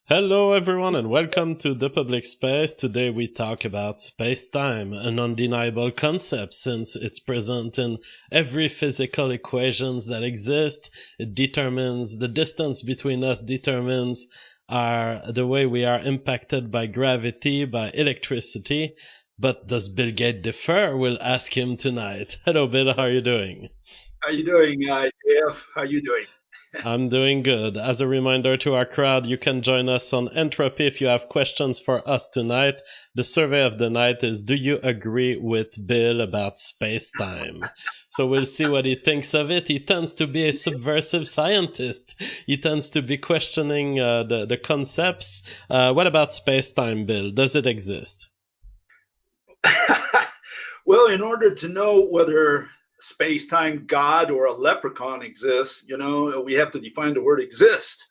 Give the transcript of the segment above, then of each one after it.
Hello everyone and welcome to The Public Space. Today we talk about space-time, an undeniable concept since it's present in every physical equations that exist. It determines the distance between us, determines the way we are impacted by gravity, by electricity. But does Bill Gates differ? We'll ask him tonight. Hello Bill, how are you doing? How you doing, Jeff? How you doing? I'm doing good. As a reminder to our crowd, you can join us on Entropy if you have questions for us tonight. The survey of the night is, do you agree with Bill about space-time? So we'll see what he thinks of it. He tends to be a subversive scientist. He tends to be questioning the concepts. What about space-time, Bill? Does it exist? Well, in order to know whether space-time God or a leprechaun exists, we have to define the word exist.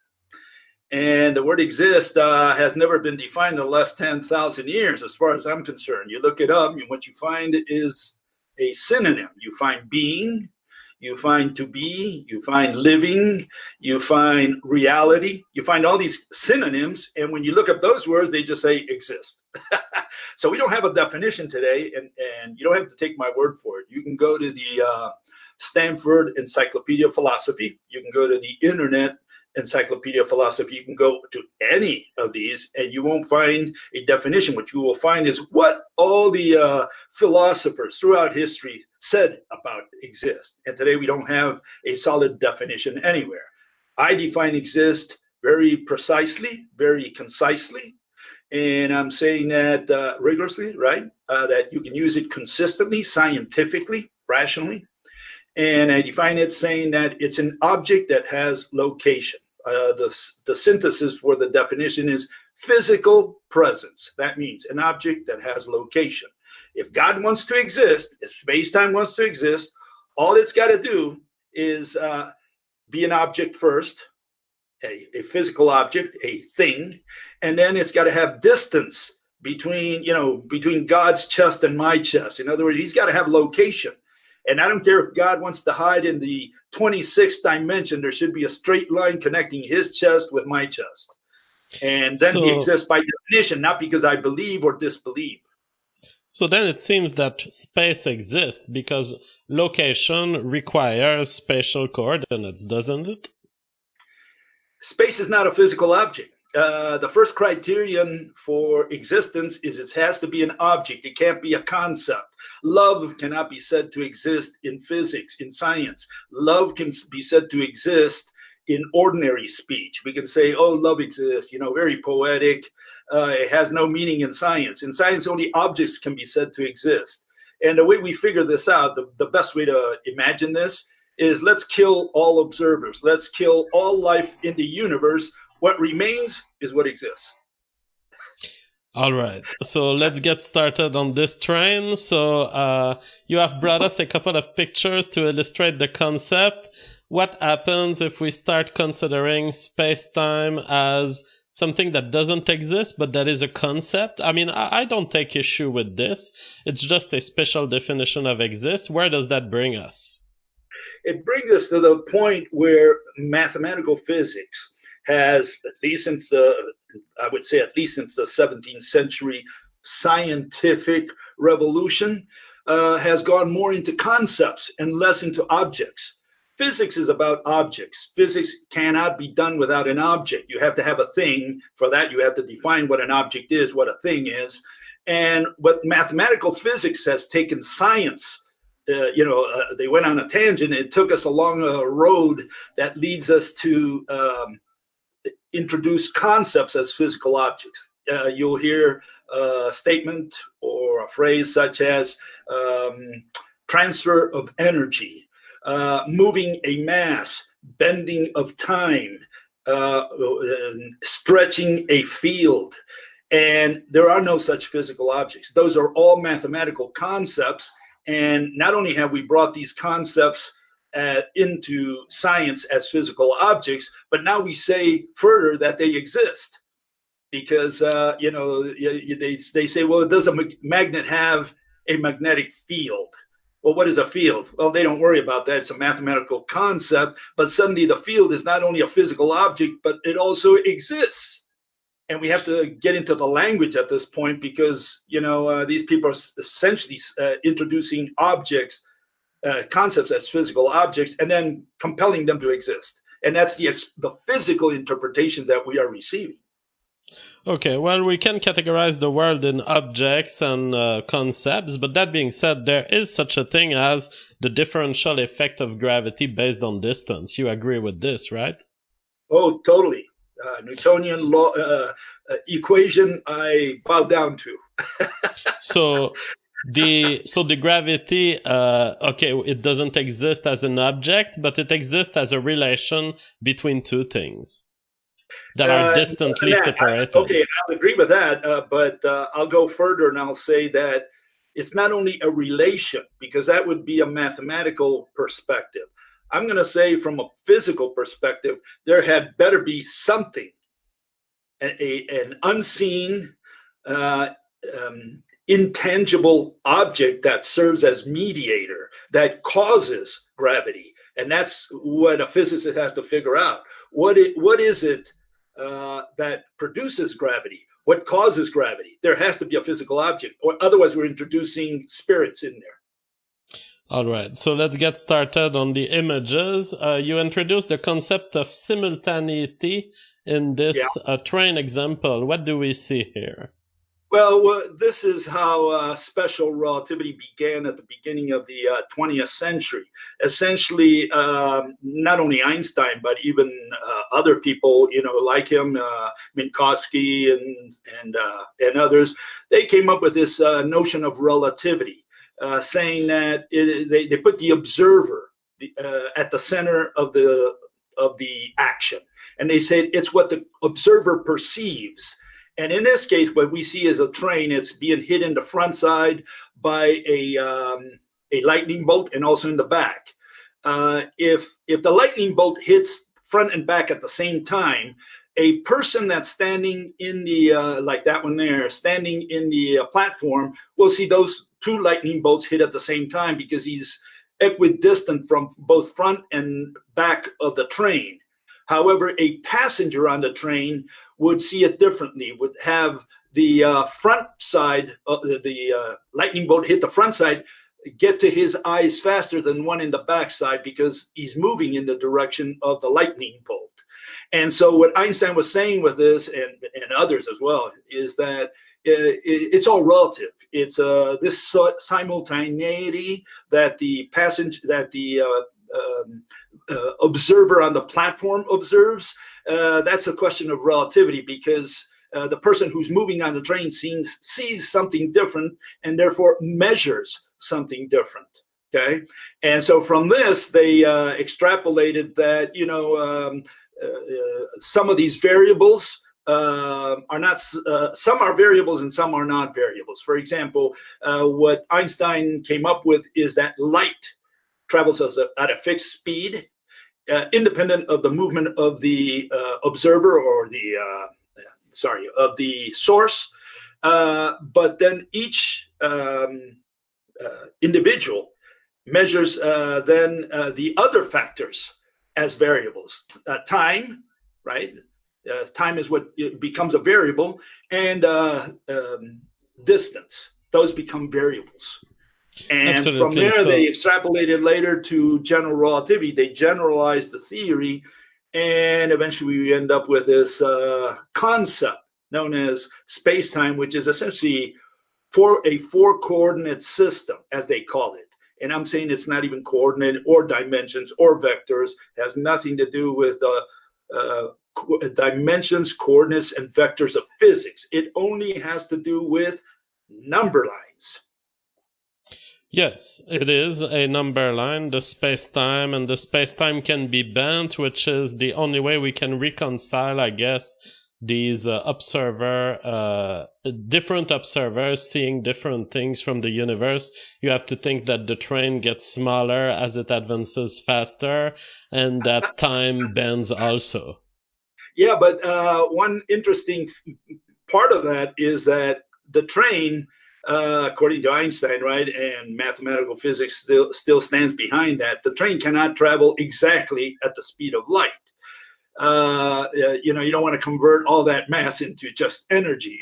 And the word exist has never been defined in the last 10,000 years, as far as I'm concerned. You look it up, and what you find is a synonym. You find being, you find to be, you find living, you find reality, you find all these synonyms. And when you look up those words, they just say exist. So we don't have a definition today, and you don't have to take my word for it. You can go to the Stanford Encyclopedia of Philosophy. You can go to the Internet Encyclopedia of Philosophy. You can go to any of these, and you won't find a definition. What you will find is what all the philosophers throughout history said about exist. And today we don't have a solid definition anywhere. I define exist very precisely, very concisely. And I'm saying that rigorously, right? That you can use it consistently, scientifically, rationally. And I define it saying that it's an object that has location. The synthesis for the definition is physical presence. That means an object that has location. If God wants to exist, if space-time wants to exist, all it's got to do is be an object first, a physical object, a thing, and then it's got to have distance between God's chest and my chest. In other words, he's got to have location. And I don't care if God wants to hide in the 26th dimension, there should be a straight line connecting his chest with my chest. And then he exists by definition, not because I believe or disbelieve. So then it seems that space exists because location requires spatial coordinates, doesn't it? Space is not a physical object. The first criterion for existence is it has to be an object. It can't be a concept. Love cannot be said to exist in physics, in science. Love can be said to exist in ordinary speech. We can say, oh, love exists, very poetic. It has no meaning in science. In science, only objects can be said to exist. And the way we figure this out, the best way to imagine this is let's kill all observers. Let's kill all life in the universe. What remains is what exists. All right. So let's get started on this train. So you have brought us a couple of pictures to illustrate the concept. What happens if we start considering space-time as something that doesn't exist, but that is a concept? I mean, I don't take issue with this. It's just a special definition of exist. Where does that bring us? It brings us to the point where mathematical physics has, at least since the 17th century scientific revolution, has gone more into concepts and less into objects. Physics is about objects. Physics cannot be done without an object. You have to have a thing. For that, you have to define what an object is, what a thing is. And what mathematical physics has taken science, they went on a tangent. It took us along a road that leads us to introduce concepts as physical objects. You'll hear a statement or a phrase such as transfer of energy, moving a mass, bending of time, stretching a field. And there are no such physical objects. Those are all mathematical concepts. And not only have we brought these concepts into science as physical objects, but now we say further that they exist. Because, they say, well, does a magnet have a magnetic field? Well, what is a field? Well, they don't worry about that. It's a mathematical concept. But suddenly the field is not only a physical object, but it also exists. and we have to get into the language at this point because these people are essentially introducing objects, concepts as physical objects, and then compelling them to exist. And that's the physical interpretations that we are receiving. Okay, well, we can categorize the world in objects and concepts, but that being said, there is such a thing as the differential effect of gravity based on distance. You agree with this, right? Oh, totally. Newtonian law equation I bow down to. So the gravity, okay, it doesn't exist as an object, but it exists as a relation between two things that are distantly separated. Okay, I'll agree with that, but I'll go further and I'll say that it's not only a relation, because that would be a mathematical perspective. I'm going to say from a physical perspective, there had better be something, an unseen, intangible object that serves as mediator, that causes gravity. And that's what a physicist has to figure out. What is it that produces gravity? What causes gravity? There has to be a physical object, or otherwise we're introducing spirits in there. All right, so let's get started on the images. You introduced the concept of simultaneity in this train example. What do we see here? Well, this is how special relativity began at the beginning of the 20th century. Essentially, not only Einstein, but even other people, like him, Minkowski and others, they came up with this notion of relativity, saying that they put the observer at the center of the action, and they said it's what the observer perceives. And in this case, what we see is a train. It's being hit in the front side by a lightning bolt, and also in the back. If the lightning bolt hits front and back at the same time, a person that's standing in the like that one there, standing in the platform, will see those two lightning bolts hit at the same time because he's equidistant from both front and back of the train. However, a passenger on the train would see it differently, would have the front side of the lightning bolt hit the front side, get to his eyes faster than one in the back side because he's moving in the direction of the lightning bolt. And so what Einstein was saying with this, and others as well, is that it's all relative. It's this simultaneity that the observer on the platform observes. That's a question of relativity, because the person who's moving on the train sees something different and therefore measures something different. Okay, and so from this they extrapolated that some of these variables are not. Some are variables and some are not variables. For example, what Einstein came up with is that light travels at a fixed speed, independent of the movement of the observer or of the source. But then each individual measures then the other factors as variables. Time, right? Time is what becomes a variable, and distance. Those become variables. And Absolutely. From there, they extrapolated later to general relativity. They generalized the theory, and eventually we end up with this concept known as spacetime, which is essentially a four-coordinate system, as they call it. And I'm saying it's not even coordinate or dimensions or vectors. It has nothing to do with dimensions, coordinates, and vectors of physics. It only has to do with number lines. Yes, it is a number line, the space-time, and the space-time can be bent, which is the only way we can reconcile, I guess, these different observers seeing different things from the universe. You have to think that the train gets smaller as it advances faster, and that time bends also. Yeah, but one interesting part of that is that the train, according to Einstein, right, and mathematical physics still stands behind that, the train cannot travel exactly at the speed of light. You don't want to convert all that mass into just energy,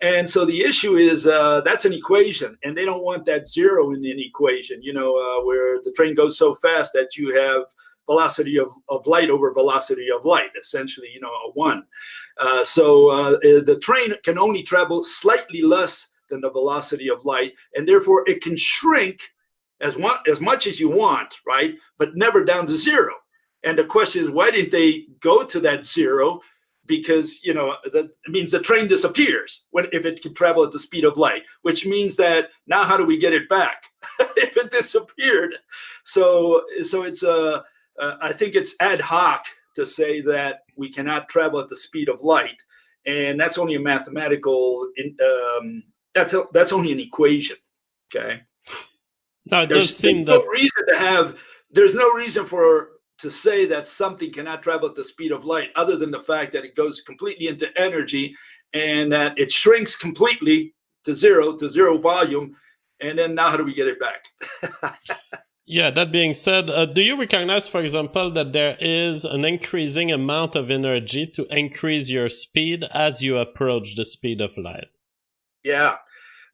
And so the issue is that's an equation, and they don't want that zero in an equation, where the train goes so fast that you have velocity of light over velocity of light, essentially, a one. So the train can only travel slightly less than the velocity of light, and therefore it can shrink as much as you want, right? But never down to zero. And the question is, why didn't they go to that zero? Because that means the train disappears if it can travel at the speed of light, which means that now how do we get it back if it disappeared? So it's I think it's ad hoc to say that we cannot travel at the speed of light, and that's only a mathematical. That's only an equation. Okay. Now it does seem that there's no reason to say that something cannot travel at the speed of light, other than the fact that it goes completely into energy and that it shrinks completely to zero volume. And then now how do we get it back? Yeah, that being said, do you recognize, for example, that there is an increasing amount of energy to increase your speed as you approach the speed of light? Yeah.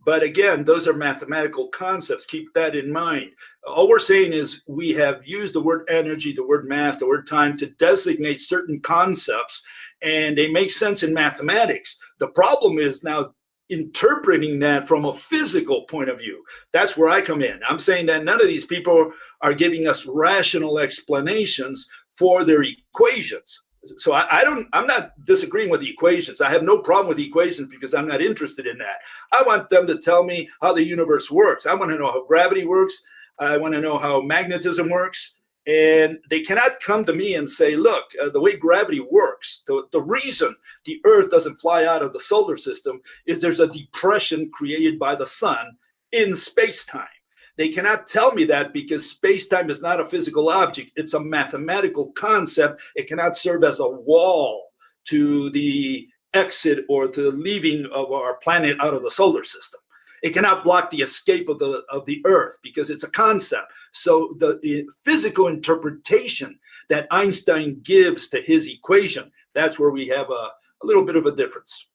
But again, those are mathematical concepts. Keep that in mind. All we're saying is we have used the word energy, the word mass, the word time to designate certain concepts, and they make sense in mathematics. The problem is now interpreting that from a physical point of view. That's where I come in. I'm saying that none of these people are giving us rational explanations for their equations. So I'm not disagreeing with the equations. I have no problem with the equations because I'm not interested in that. I want them to tell me how the universe works. I want to know how gravity works. I want to know how magnetism works. And they cannot come to me and say, look, the way gravity works, the reason the Earth doesn't fly out of the solar system is there's a depression created by the sun in space-time. They cannot tell me that because space-time is not a physical object. It's a mathematical concept. It cannot serve as a wall to the exit or to the leaving of our planet out of the solar system. It cannot block the escape of the Earth because it's a concept. So the physical interpretation that Einstein gives to his equation, that's where we have a little bit of a difference.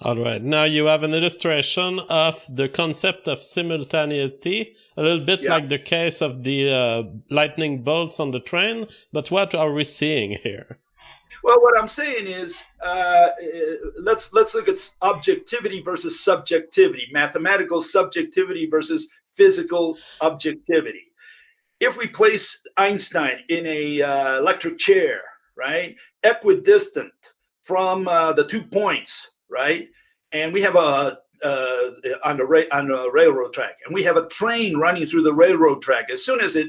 All right. Now you have an illustration of the concept of simultaneity, a little bit like the case of the lightning bolts on the train. But what are we seeing here? Well, what I'm saying is, let's look at objectivity versus subjectivity, mathematical subjectivity versus physical objectivity. If we place Einstein in a electric chair, right, equidistant from the 2 points, right, and we have on a railroad track, and we have a train running through the railroad track. As soon as it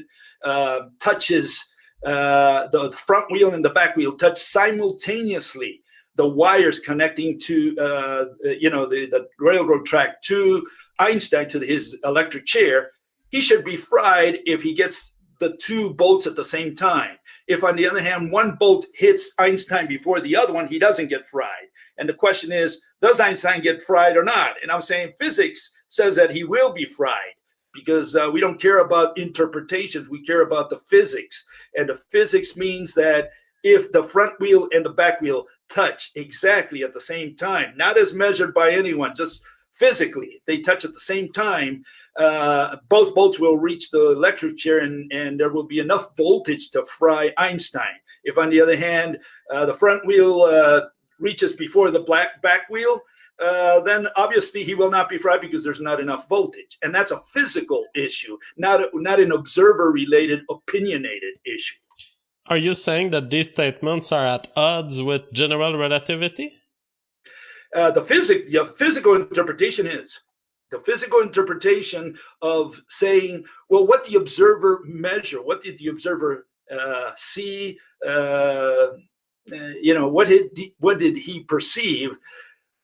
touches the front wheel and the back wheel touch simultaneously, the wires connecting to the railroad track to Einstein, to his electric chair, he should be fried if he gets the 2 bolts at the same time. If, on the other hand, one bolt hits Einstein before the other one, he doesn't get fried. And the question is, does Einstein get fried or not? And I'm saying physics says that he will be fried, because we don't care about interpretations. We care about the physics. And the physics means that if the front wheel and the back wheel touch exactly at the same time, not as measured by anyone, just physically, they touch at the same time, both bolts will reach the electric chair, and there will be enough voltage to fry Einstein. If, on the other hand, the front wheel reaches before the back wheel, then obviously he will not be fried because there's not enough voltage. And that's a physical issue, not an observer-related, opinionated issue. Are you saying that these statements are at odds with general relativity? The physical interpretation is. The physical interpretation of saying, well, what the observer measure, what did the observer see, what did he perceive?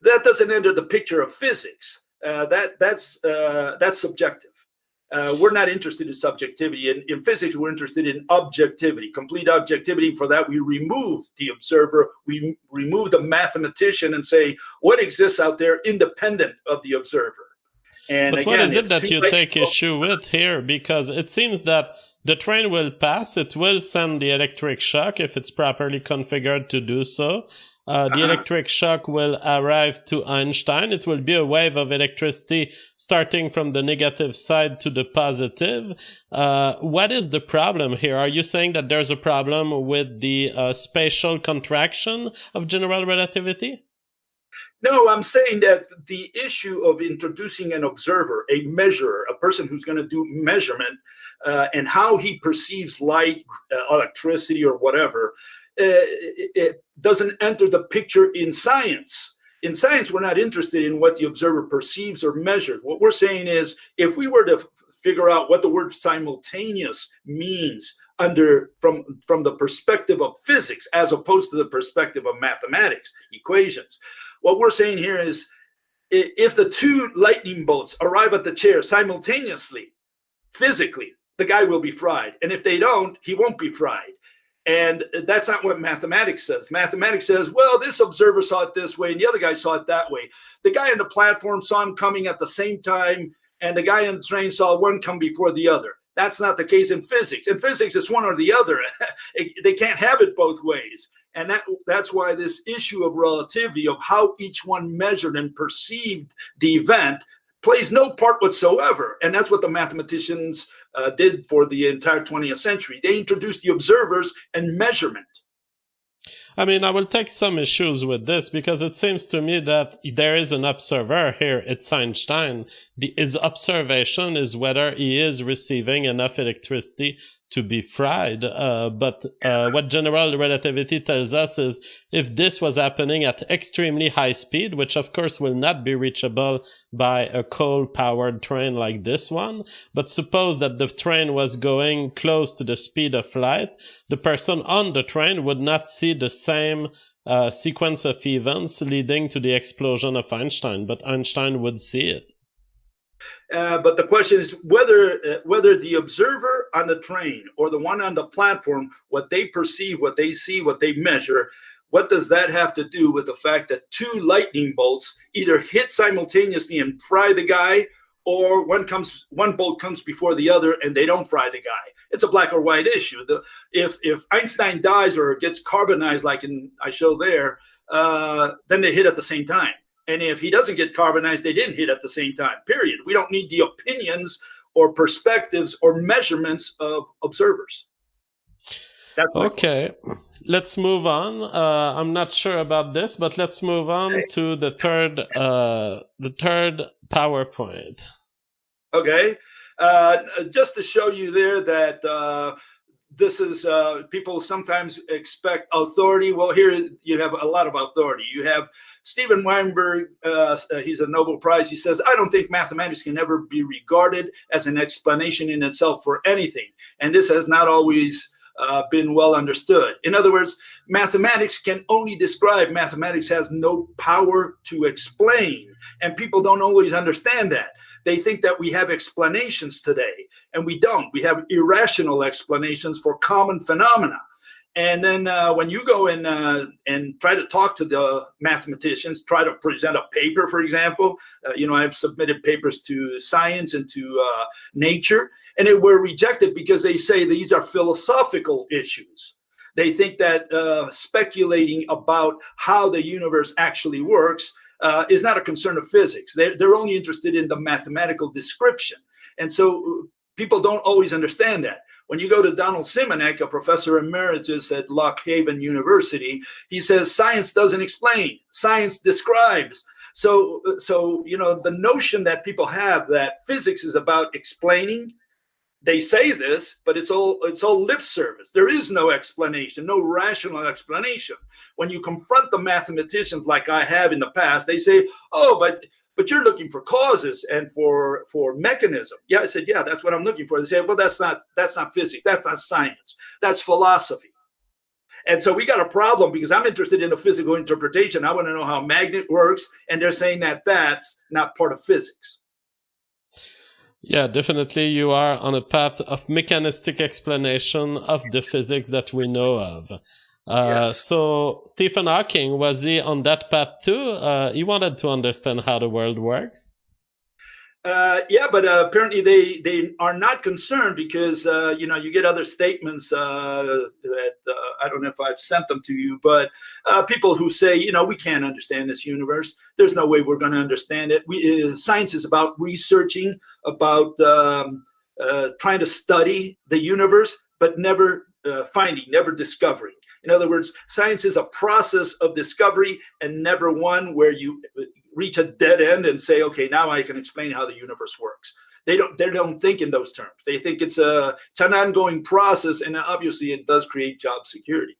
That doesn't enter the picture of physics. That's subjective. We're not interested in subjectivity. In physics, we're interested in objectivity, complete objectivity. For that, we remove the observer, we remove the mathematician, and say what exists out there independent of the observer. And but again, what is it that you take issue with here? Because it seems that The train will pass. It will send the electric shock if it's properly configured to do so. The electric shock will arrive to Einstein. It will be a wave of electricity starting from the negative side to the positive. What is the problem here? Are you saying that there's a problem with the spatial contraction of general relativity? No, I'm saying that the issue of introducing an observer, a measurer, a person who's going to do measurement, and how he perceives light, electricity, or whatever, it doesn't enter the picture in science. In science, we're not interested in what the observer perceives or measures. What we're saying is, if we were to figure out what the word simultaneous means from the perspective of physics, as opposed to the perspective of mathematics, equations, what we're saying here is, if the two lightning bolts arrive at the chair simultaneously, physically, the guy will be fried. And if they don't, he won't be fried. And that's not what mathematics says. Mathematics says, well, this observer saw it this way and the other guy saw it that way. The guy on the platform saw him coming at the same time, and the guy on the train saw one come before the other. That's not the case in physics. In physics, it's one or the other. They can't have it both ways. And that's why this issue of relativity, of how each one measured and perceived the event, plays no part whatsoever. And that's what the mathematicians did for the entire 20th century. They introduced the observers and measurement. I mean, I will take some issues with this because it seems to me that there is an observer here. It's Einstein. His observation is whether he is receiving enough electricity to be fried. But what general relativity tells us is if this was happening at extremely high speed, which of course will not be reachable by a coal-powered train like this one, but suppose that the train was going close to the speed of light, the person on the train would not see the same sequence of events leading to the explosion of Einstein, but Einstein would see it. But the question is whether the observer on the train or the one on the platform, what they perceive, what they see, what they measure, what does that have to do with the fact that two lightning bolts either hit simultaneously and fry the guy, or one bolt comes before the other and they don't fry the guy? It's a black or white issue. If Einstein dies or gets carbonized, like I show there, then they hit at the same time. And if he doesn't get carbonized, they didn't hit at the same time, period. We don't need the opinions or perspectives or measurements of observers. Okay, let's move on. I'm not sure about this, but let's move on to the third PowerPoint. Okay, just to show you there that this is, people sometimes expect authority. Well, here you have a lot of authority. You have Steven Weinberg, he's a Nobel Prize. He says, I don't think mathematics can ever be regarded as an explanation in itself for anything. And this has not always been well understood. In other words, mathematics can only describe. Mathematics has no power to explain. And people don't always understand that. They think that we have explanations today, and we don't. We have irrational explanations for common phenomena. And then when you go and try to talk to the mathematicians, try to present a paper, for example, I've submitted papers to Science and to Nature, and they were rejected because they say these are philosophical issues. They think that speculating about how the universe actually works is not a concern of physics. They're only interested in the mathematical description. And so people don't always understand that. When you go to Donald Simonek, a professor emeritus at Lock Haven University, he says science doesn't explain, science describes. So the notion that people have that physics is about explaining, they say this, but it's all lip service. There is no explanation, no rational explanation. When you confront the mathematicians like I have in the past, they say, oh, but you're looking for causes and for mechanism. Yeah, I said, yeah, that's what I'm looking for. They said, well, that's not physics. That's not science. That's philosophy. And so we got a problem because I'm interested in a physical interpretation. I want to know how a magnet works. And they're saying that that's not part of physics. Yeah, definitely you are on a path of mechanistic explanation of the physics that we know of. Yes. So Stephen Hawking, was he on that path too? He wanted to understand how the world works. Yeah, but apparently they are not concerned because you get other statements that I don't know if I've sent them to you, but people who say we can't understand this universe. There's no way we're going to understand it. Science is about researching, about trying to study the universe, but never finding, never discovering. In other words, science is a process of discovery and never one where you reach a dead end and say, okay, now I can explain how the universe works. They don't think in those terms. They think it's an ongoing process, and obviously it does create job security.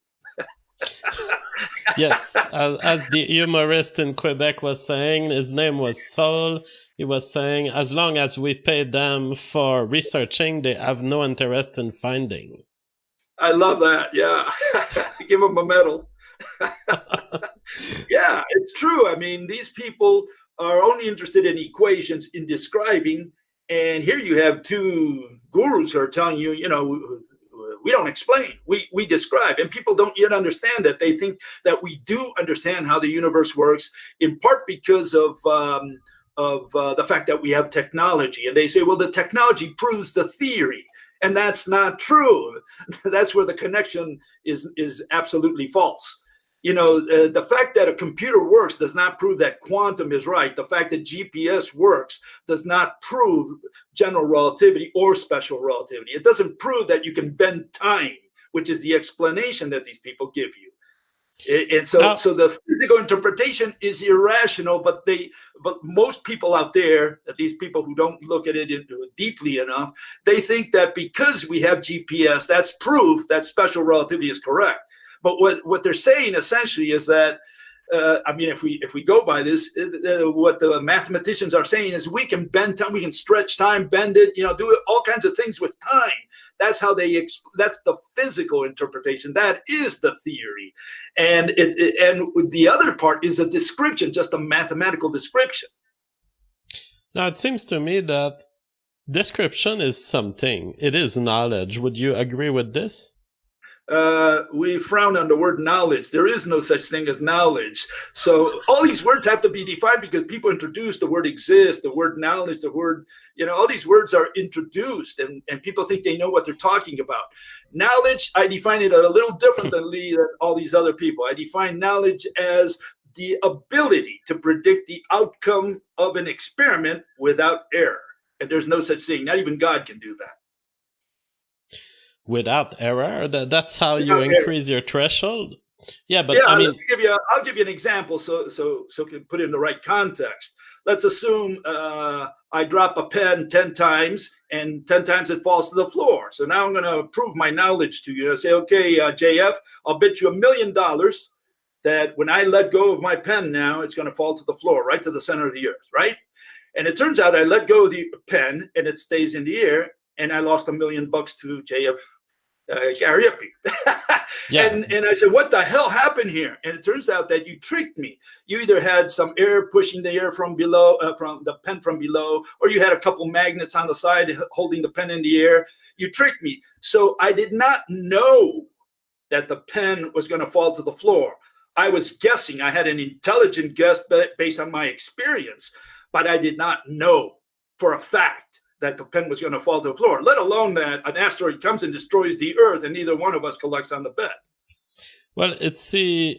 Yes, as the humorist in Quebec was saying, his name was Saul. He was saying, as long as we pay them for researching, they have no interest in finding. I love that. Yeah. Give them a medal. Yeah, it's true. I mean, these people are only interested in equations, in describing. And here you have two gurus who are telling you, we don't explain, we describe. And people don't yet understand that. They think that we do understand how the universe works, in part because of the fact that we have technology. And they say, well, the technology proves the theory. And that's not true. That's where the connection is absolutely false. The fact that a computer works does not prove that quantum is right. The fact that GPS works does not prove general relativity or special relativity. It doesn't prove that you can bend time, which is the explanation that these people give you. And so the physical interpretation is irrational, but most people out there, at least people who don't look at it deeply enough, they think that because we have GPS, that's proof that special relativity is correct. But what they're saying essentially is that, if we go by this, what the mathematicians are saying is we can bend time, we can stretch time, bend it, do all kinds of things with time. That's how that's the physical interpretation. That is the theory. And and the other part is a description, just a mathematical description. Now, it seems to me that description is something. It is knowledge. Would you agree with this? We frown on the word knowledge. There is no such thing as knowledge. So all these words have to be defined because people introduce the word exist, the word knowledge, the word, all these words are introduced and people think they know what they're talking about. Knowledge, I define it a little differently than all these other people. I define knowledge as the ability to predict the outcome of an experiment without error. And there's no such thing. Not even God can do that. Without error? That's how you increase your threshold? Yeah, but I'll give you an example so can put it in the right context. Let's assume I drop a pen 10 times and 10 times it falls to the floor. So now I'm going to prove my knowledge to you. I say, okay, JF, I'll bet you $1 million that when I let go of my pen now, it's going to fall to the floor, right to the center of the earth, right? And it turns out I let go of the pen and it stays in the air, and I lost $1 million to JF Gariepi. Yeah. And I said, what the hell happened here? And it turns out that you tricked me. You either had some air pushing the air from below, from the pen from below, or you had a couple magnets on the side holding the pen in the air. You tricked me. So I did not know that the pen was going to fall to the floor. I was guessing. I had an intelligent guess based on my experience, but I did not know for a fact that the pen was going to fall to the floor, let alone that an asteroid comes and destroys the Earth and neither one of us collects on the bet. Well, it seems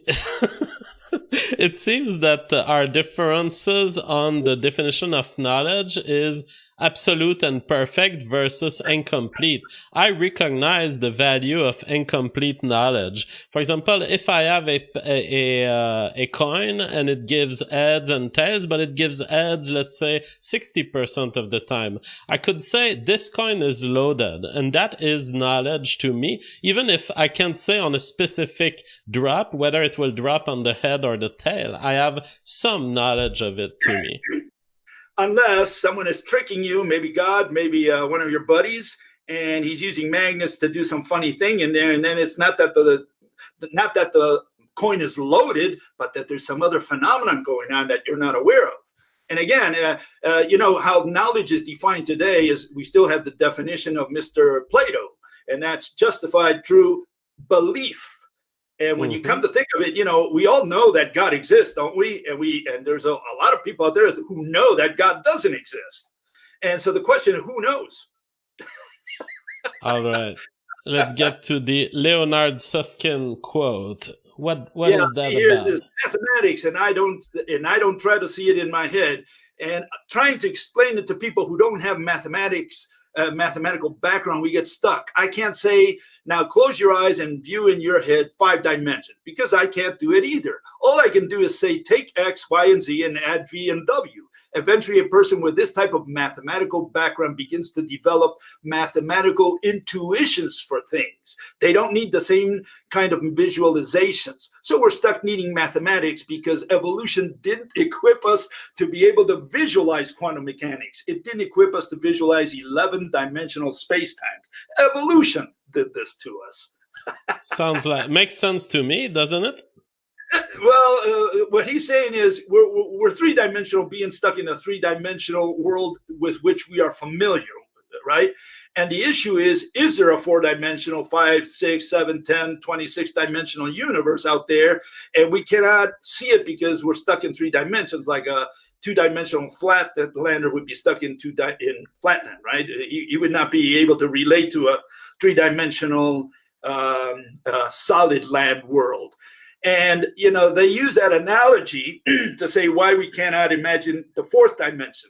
that our differences on the definition of knowledge is absolute and perfect versus incomplete. I recognize the value of incomplete knowledge. For example, if I have a coin and it gives heads and tails, but it gives heads, let's say 60% of the time, I could say this coin is loaded, and that is knowledge to me, even if I can't say on a specific drop whether it will drop on the head or the tail. I have some knowledge of it to me. Unless someone is tricking you, maybe God, maybe one of your buddies, and he's using magnets to do some funny thing in there, and then it's not that the coin is loaded, but that there's some other phenomenon going on that you're not aware of. And again, how knowledge is defined today is we still have the definition of Mr. Plato, and that's justified through belief. And when you come to think of it, we all know that God exists, don't we? And there's a lot of people out there who know that God doesn't exist. And so the question is, who knows? All right. Let's get to the Leonard Susskind quote. What Yeah, is that here's about? this mathematics, and I don't try to see it in my head. And trying to explain it to people who don't have mathematical background, we get stuck. I can't say, now close your eyes and view in your head 5 dimensions, because I can't do it either. All I can do is say, take X, Y, and Z and add V and W. Eventually, a person with this type of mathematical background begins to develop mathematical intuitions for things. They don't need the same kind of visualizations. So we're stuck needing mathematics because evolution didn't equip us to be able to visualize quantum mechanics. It didn't equip us to visualize 11-dimensional space-times. Evolution did this to us. Makes sense to me, doesn't it? Well, what he's saying is we're 3-dimensional beings stuck in a 3-dimensional world with which we are familiar with, right? And the issue is there a 4-dimensional, 5, 6, 7, 10, 26-dimensional universe out there? And we cannot see it because we're stuck in 3 dimensions, like a 2-dimensional flat that lander would be stuck in flatland, right? He would not be able to relate to a 3-dimensional solid land world. And, they use that analogy to say why we cannot imagine the 4th dimension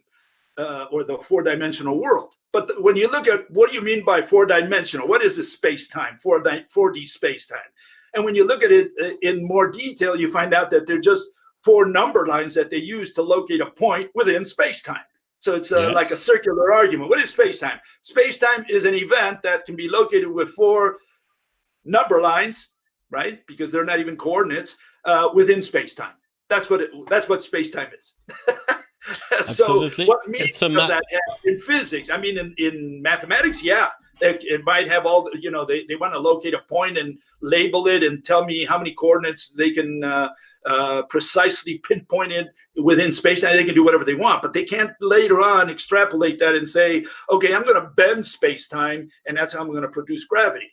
or the 4-dimensional world. But when you look at what do you mean by 4-dimensional, what is this space-time, 4D space-time? And when you look at it in more detail, you find out that they're just 4 number lines that they use to locate a point within space-time. So it's like a circular argument. What is space-time? Space-time is an event that can be located with 4 number lines, right? Because they're not even coordinates within space-time. That's what space-time is. Absolutely. So what meaning does that have in physics? I mean, in mathematics, yeah, it might have all, they want to locate a point and label it and tell me how many coordinates they can precisely pinpoint it within space-time. They can do whatever they want, but they can't later on extrapolate that and say, okay, I'm going to bend space-time, and that's how I'm going to produce gravity.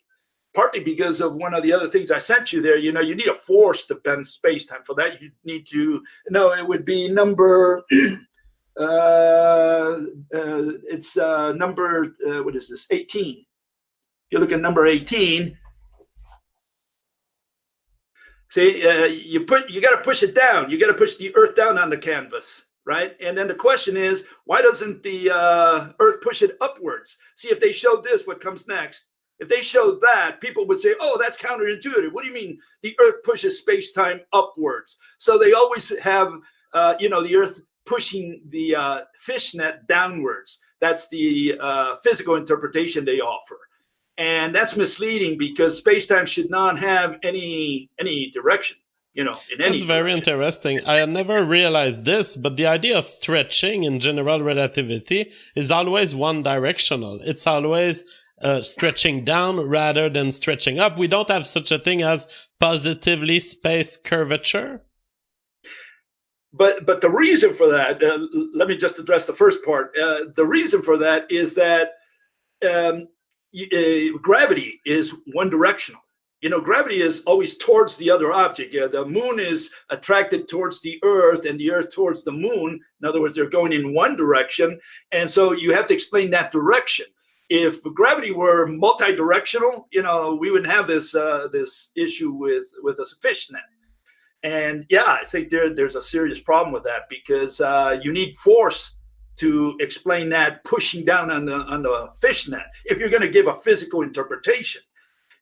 Partly because of one of the other things I sent you there, you need a force to bend space-time. For that, you need to, it would be number, it's number, what is this, 18. You look at number 18. See, you got to push it down. You got to push the Earth down on the canvas, right? And then the question is, why doesn't the Earth push it upwards? See, if they showed this, what comes next? If they showed that, people would say, oh, that's counterintuitive. What do you mean the Earth pushes space-time upwards? So they always have, the Earth pushing the fishnet downwards. That's the physical interpretation they offer. And that's misleading because space-time should not have any direction, in any That's very interesting. I had never realized this, but the idea of stretching in general relativity is always one directional. It's always stretching down rather than stretching up. We don't have such a thing as positively spaced curvature. But the reason for that, let me just address the first part. The reason for that is that gravity is one directional. Gravity is always towards the other object. The moon is attracted towards the Earth and the Earth towards the moon. In other words, they're going in one direction. And so you have to explain that direction. If gravity were multi-directional, we wouldn't have this issue with a fishnet. And yeah, I think there's a serious problem with that because you need force to explain that pushing down on the fishnet if you're going to give a physical interpretation.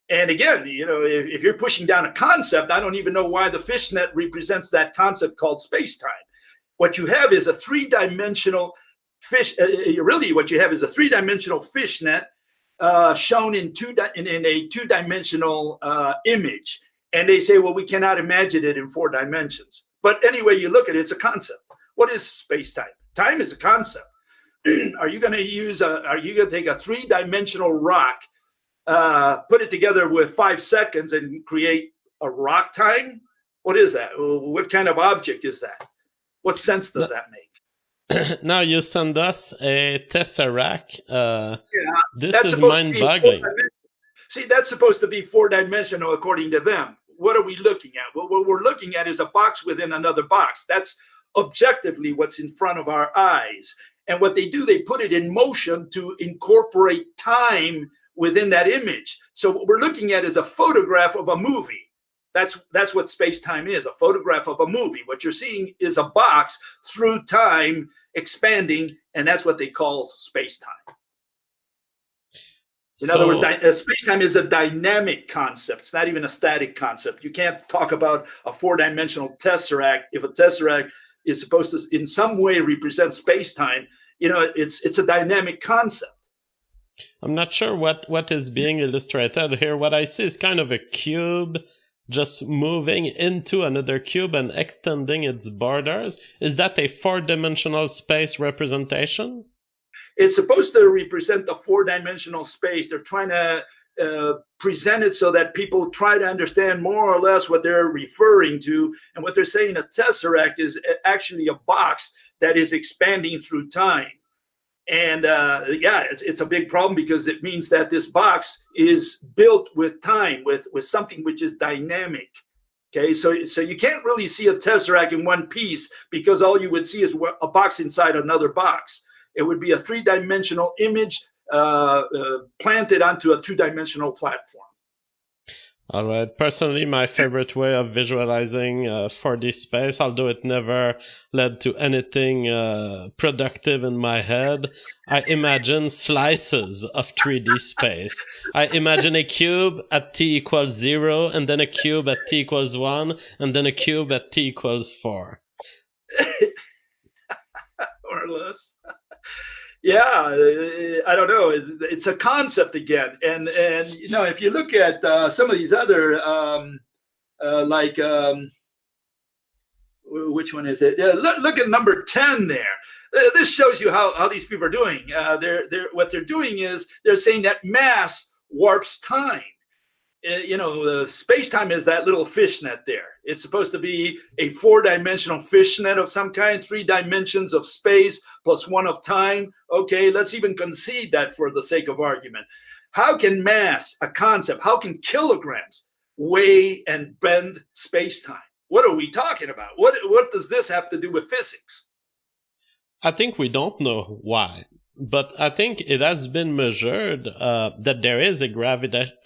And again, if you're pushing down a concept, I don't even know why the fishnet represents that concept called space-time. What you have is a 3-dimensional what you have is a 3-dimensional fishnet shown in a 2-dimensional image. And they say, well, we cannot imagine it in 4 dimensions. But anyway, you look at it, it's a concept. What is space-time? Time is a concept. Are you going to take a 3-dimensional rock, put it together with 5 seconds and create a rock time? What is that? What kind of object is that? What sense does that make? Now you send us a tesseract. This is mind-boggling. See, that's supposed to be 4-dimensional according to them. What are we looking at? Well, what we're looking at is a box within another box. That's objectively what's in front of our eyes. And what they do, they put it in motion to incorporate time within that image. So what we're looking at is a photograph of a movie. That's what space-time is, a photograph of a movie. What you're seeing is a box through time expanding, and that's what they call space-time. In other words, space-time is a dynamic concept. It's not even a static concept. You can't talk about a four-dimensional tesseract if a tesseract is supposed to in some way represent space-time. It's a dynamic concept. I'm not sure what is being illustrated here. What I see is kind of a cube just moving into another cube and extending its borders. Is that a four-dimensional space representation? It's supposed to represent the four-dimensional space. They're trying to present it so that people try to understand more or less what they're referring to. And what they're saying, a tesseract is actually a box that is expanding through time. And it's a big problem because it means that this box is built with time, with something which is dynamic. Okay, so you can't really see a tesseract in one piece because all you would see is a box inside another box. It would be a three-dimensional image planted onto a two-dimensional platform. All right. Personally, my favorite way of visualizing 4D space, although it never led to anything productive in my head, I imagine slices of 3D space. I imagine a cube at t equals 0, and then a cube at t equals 1, and then a cube at t equals 4. More or less. Yeah, I don't know. It's a concept again, and if you look at some of these other which one is it? Yeah, look at number 10 there. This shows you how these people are doing. What they're doing is they're saying that mass warps time. Space-time is that little fishnet there. It's supposed to be a four-dimensional fishnet of some kind, 3 dimensions of space plus 1 of time. Okay, let's even concede that for the sake of argument. How can mass, a concept, how can kilograms weigh and bend space-time? What are we talking about? What does this have to do with physics? I think we don't know why. But I think it has been measured that there is a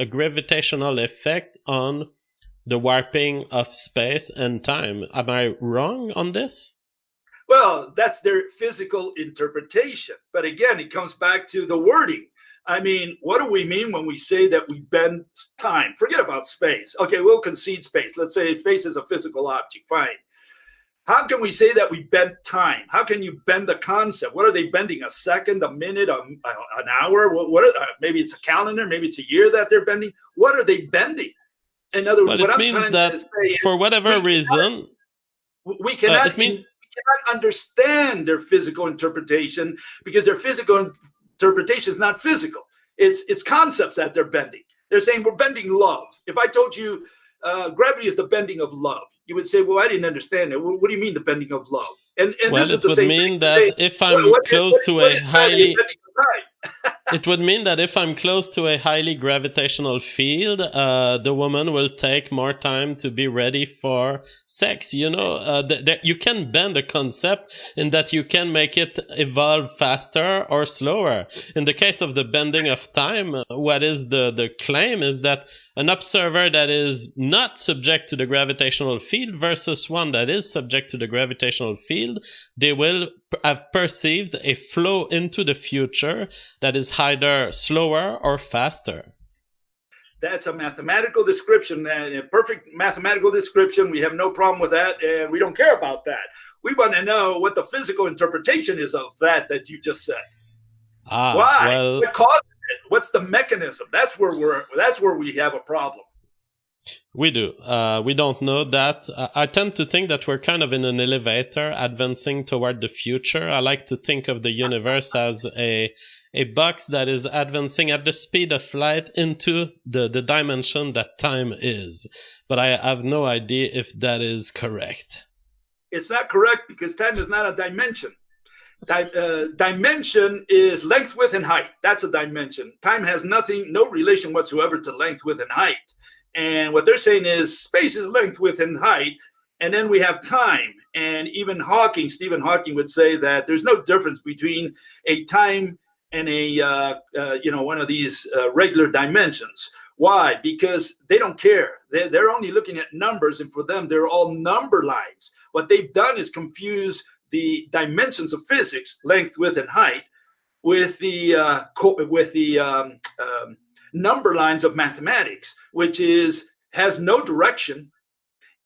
gravitational effect on the warping of space and time. Am I wrong on this? Well, that's their physical interpretation. But again, it comes back to the wording. I mean, what do we mean when we say that we bend time? Forget about space. Okay, we'll concede space. Let's say space is a physical object. Fine. How can we say that we bend time? How can you bend the concept? What are they bending? A second, a minute, an hour? Maybe it's a calendar. Maybe it's a year that they're bending. What are they bending? In other words, what I'm trying to say, for whatever reason, we cannot understand their physical interpretation because their physical interpretation is not physical. It's concepts that they're bending. They're saying we're bending love. If I told you gravity is the bending of love, you would say, well, I didn't understand it. What do you mean the bending of love? And well, this it would mean that if I'm close to a highly... It would mean that if I'm close to a highly gravitational field, the woman will take more time to be ready for sex. You can bend a concept in that you can make it evolve faster or slower. In the case of the bending of time, what is the claim is that an observer that is not subject to the gravitational field versus one that is subject to the gravitational field, they will have perceived a flow into the future that is either slower or faster. That's a mathematical description, a perfect mathematical description. We have no problem with that, and we don't care about that. We want to know what the physical interpretation is of that you just said. Why? Well, what causes it? What's the mechanism? That's where we have a problem. We do. We don't know that. I tend to think that we're kind of in an elevator advancing toward the future. I like to think of the universe as a box that is advancing at the speed of light into the dimension that time is. But I have no idea if that is correct. It's not correct because time is not a dimension. Dimension is length, width, and height. That's a dimension. Time has no relation whatsoever to length, width, and height. And what they're saying is space is length, width, and height. And then we have time. And even Stephen Hawking would say that there's no difference between a time and a one of these regular dimensions. Why? Because they don't care. They're only looking at numbers, and for them, they're all number lines. What they've done is confuse the dimensions of physics, length, width, and height, with the number lines of mathematics, which has no direction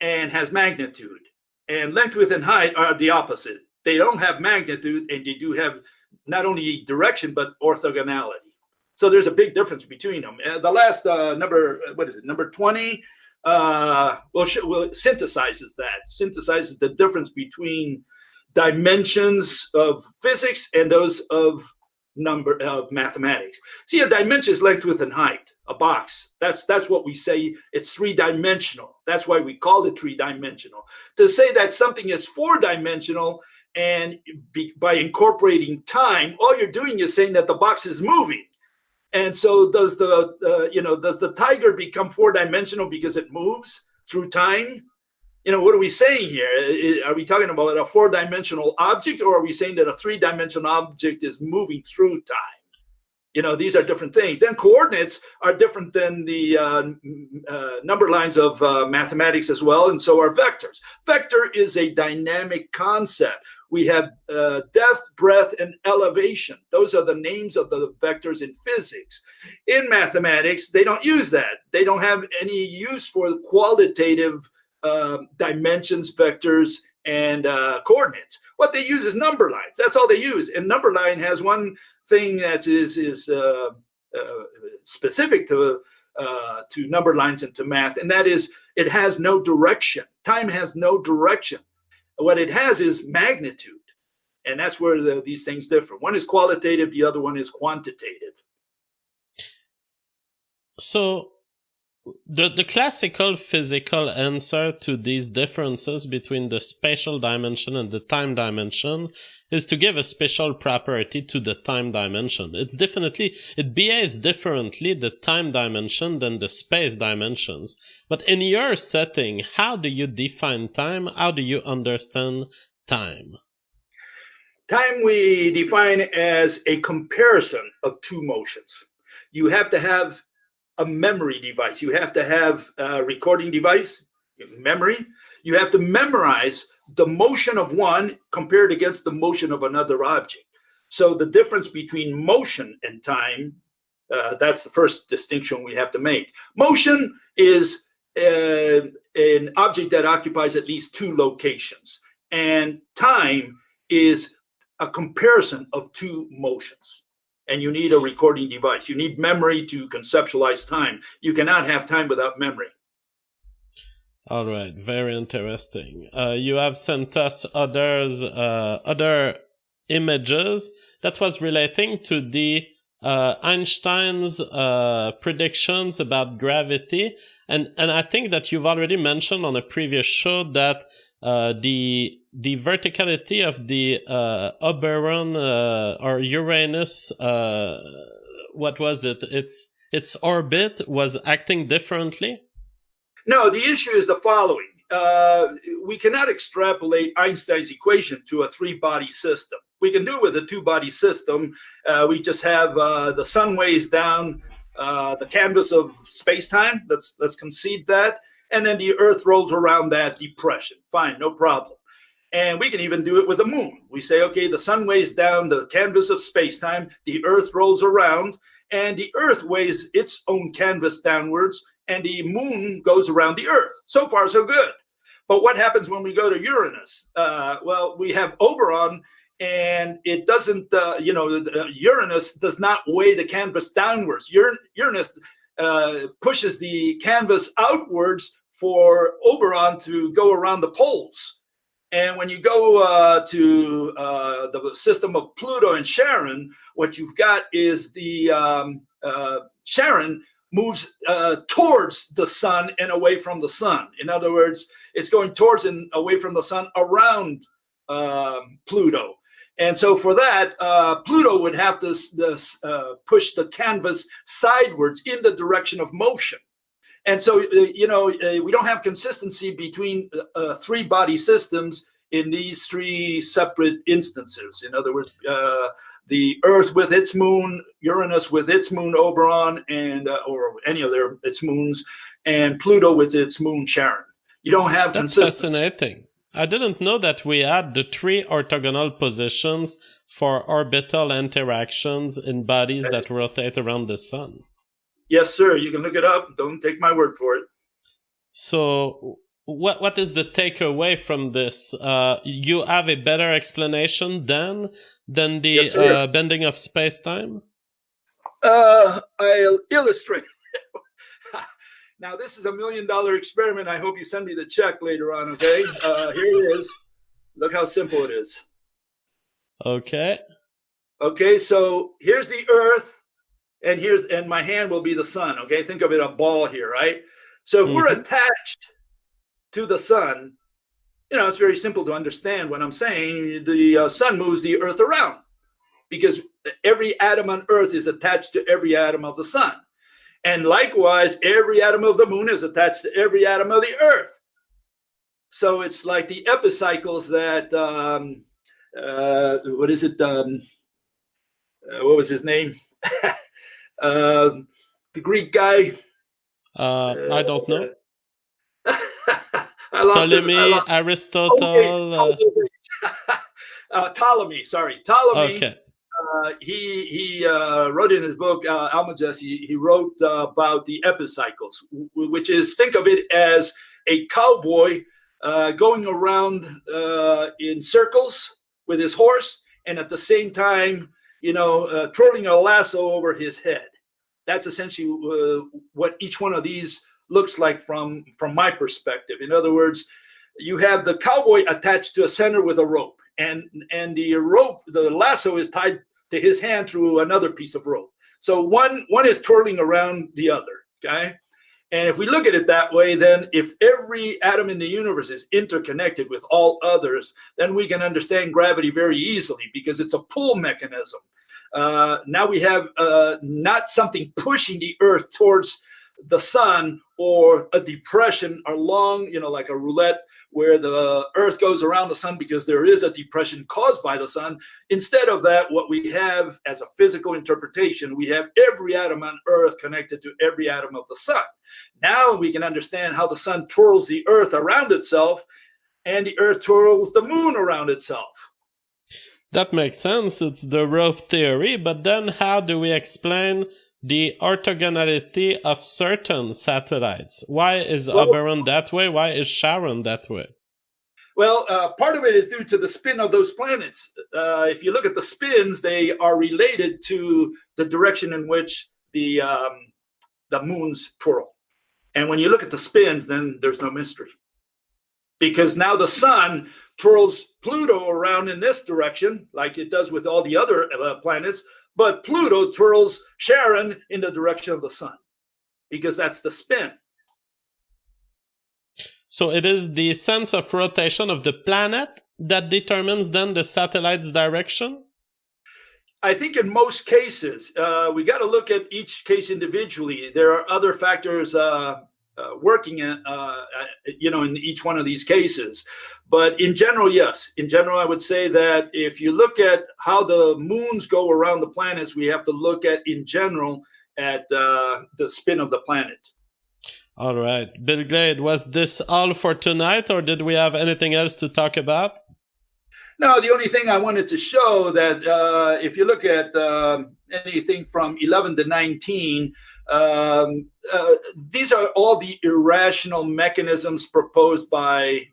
and has magnitude. And length, width, and height are the opposite. They don't have magnitude, and they do have not only direction but orthogonality. So there's a big difference between them. The last number, what is it? Number 20. Synthesizes the difference between dimensions of physics and those of mathematics. See, a dimension is length, width, and height. A box. That's what we say. It's three-dimensional. That's why we call it three-dimensional. To say that something is four-dimensional and by incorporating time, all you're doing is saying that the box is moving. And so does the tiger become four-dimensional because it moves through time? What are we saying here? Are we talking about a four-dimensional object, or are we saying that a three-dimensional object is moving through time? These are different things. And coordinates are different than the number lines of mathematics as well, and so are vectors. Vector is a dynamic concept. We have depth, breadth, and elevation. Those are the names of the vectors in physics. In mathematics, they don't use that. They don't have any use for qualitative dimensions, vectors, and coordinates. What they use is number lines. That's all they use. And number line has one thing that is specific to number lines and to math, and that is it has no direction. Time has no direction. What it has is magnitude, and that's where these things differ. One is qualitative, the other one is quantitative. So the classical physical answer to these differences between the spatial dimension and the time dimension is to give a special property to the time dimension. It behaves differently, the time dimension, than the space dimensions. But in your setting, how do you define time? How do you understand time? Time we define as a comparison of two motions. You have to have a memory device. You have to have a recording device, memory. You have to memorize the motion of one compared against the motion of another object. So the difference between motion and time, that's the first distinction we have to make. Motion is an object that occupies at least two locations, and time is a comparison of two motions. And you need a recording device. You need memory to conceptualize time. You cannot have time without memory. All right, very interesting. You have sent us other images that was relating to the Einstein's predictions about gravity, and I think that you've already mentioned on a previous show that the verticality of the Oberon or Uranus, what was it? Its orbit was acting differently? No, the issue is the following. We cannot extrapolate Einstein's equation to a three-body system. We can do it with a two-body system. We just have the sun weighs down the canvas of space-time. Let's concede that. And then the Earth rolls around that depression. Fine, no problem. And we can even do it with the moon. We say, okay, the sun weighs down the canvas of space-time, the Earth rolls around, and the Earth weighs its own canvas downwards, and the moon goes around the Earth. So far, so good. But what happens when we go to Uranus? Well, we have Oberon, and it doesn't, Uranus does not weigh the canvas downwards. Uranus pushes the canvas outwards for Oberon to go around the poles. And when you go to the system of Pluto and Charon, what you've got is the Charon moves towards the sun and away from the sun. In other words, it's going towards and away from the sun around Pluto. And so for that, Pluto would have to push the canvas sidewards in the direction of motion. And so, we don't have consistency between three-body systems in these three separate instances. In other words, the Earth with its moon, Uranus with its moon Oberon, and or any of its moons, and Pluto with its moon Charon. You don't have That's consistency. fascinating. I didn't know that we had the three orthogonal positions for orbital interactions in bodies that rotate around the sun. Yes, sir. You can look it up. Don't take my word for it. So what is the takeaway from this? You have a better explanation than the Yes, bending of space-time? I'll illustrate. Now, this is $1 million experiment. I hope you send me the check later on, okay? Here it is. Look how simple it is. Okay. Okay, so here's the Earth, and my hand will be the sun, okay? Think of it a ball here, right? So if we're attached to the sun, it's very simple to understand what I'm saying. The sun moves the Earth around because every atom on Earth is attached to every atom of the sun. And likewise, every atom of the moon is attached to every atom of the Earth. So it's like the epicycles that, what is it? What was his name? The Greek guy. I don't know. I lost Ptolemy, Aristotle. Ptolemy, sorry. Ptolemy. Okay. He wrote in his book, Almagest, he wrote about the epicycles, which is, think of it as a cowboy going around in circles with his horse, and at the same time, twirling a lasso over his head. That's essentially what each one of these looks like from my perspective. In other words, you have the cowboy attached to a center with a rope, and the rope, the lasso, is tied to his hand through another piece of rope. So one is twirling around the other, okay? And if we look at it that way, then if every atom in the universe is interconnected with all others, then we can understand gravity very easily because it's a pull mechanism. Now we have not something pushing the Earth towards the sun or a depression along, like a roulette where the Earth goes around the sun because there is a depression caused by the sun. Instead of that, what we have as a physical interpretation, we have every atom on Earth connected to every atom of the sun. Now we can understand how the sun twirls the Earth around itself and the Earth twirls the moon around itself. That makes sense. It's the rope theory, but then how do we explain the orthogonality of certain satellites? Why is Oberon that way? Why is Charon that way? Well, part of it is due to the spin of those planets. If you look at the spins, they are related to the direction in which the moons twirl. And when you look at the spins, then there's no mystery. Because now the sun twirls Pluto around in this direction, like it does with all the other planets, but Pluto twirls Charon in the direction of the sun, because that's the spin. So it is the sense of rotation of the planet that determines then the satellite's direction? I think in most cases, we got to look at each case individually. There are other factors working in each one of these cases. But in general, yes. In general, I would say that if you look at how the moons go around the planets, we have to look at, in general, at the spin of the planet. All right. Bill Glade, was this all for tonight, or did we have anything else to talk about? No, the only thing I wanted to show that if you look at anything from 11 to 19, these are all the irrational mechanisms proposed by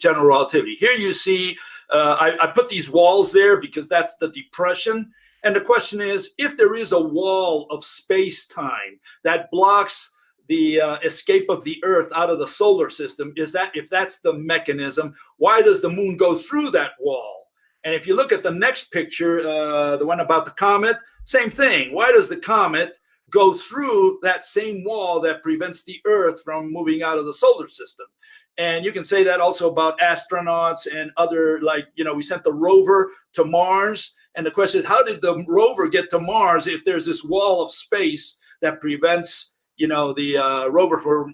general relativity. Here you see, I put these walls there because that's the depression. And the question is, if there is a wall of space-time that blocks the escape of the Earth out of the solar system, if that's the mechanism, why does the moon go through that wall? And if you look at the next picture, the one about the comet, same thing. Why does the comet go through that same wall that prevents the Earth from moving out of the solar system? And you can say that also about astronauts and other, we sent the rover to Mars. And the question is, how did the rover get to Mars if there's this wall of space that prevents, the rover